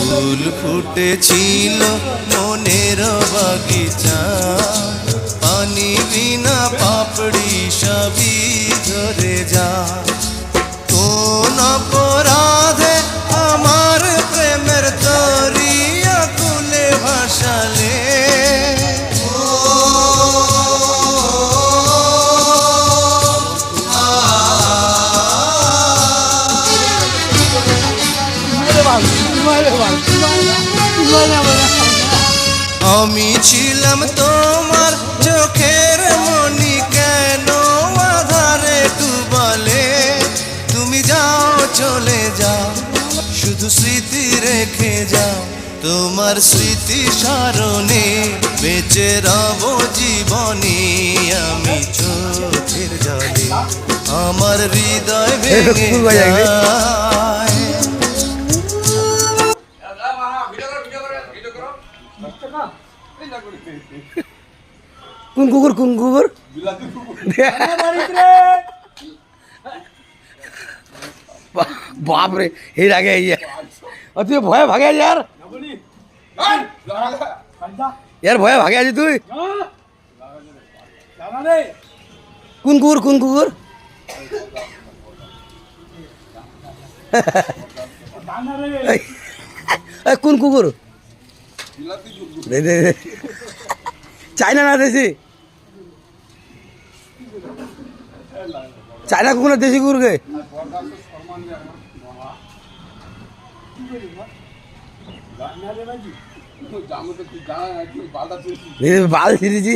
ফুল ফুটেছিল মনের বাগিচা, পানি বিনা পাপড়ি সবই ঝরে যা। কোন অপরাধে আমার প্রেমের দরিয়া কুলে ভাসালে, আমি ছিলাম তোমার চোখের মনি, কেন আধারে ডুবালে? তুমি যাও চলে যাও, শুধু স্মৃতি রেখে যাও। তোমার স্মৃতি স্মরণে বেঁচে রব জীবনে, আমি চোখের জলে আমার হৃদয় ভেঙে যায়। কোন কুকুর কোন কুকুর? বাপরে এই আগে তুই ভয়ে ভাগে यार, यार ভয়ে ভাগে আছিস তুই? কোন কুকুর কোন কুকুর? কোন কুকুর? চাইনা না দেশি? চাইনা কুকুর না দেশি কুকুরকে? বাল ছিঁড়েছি।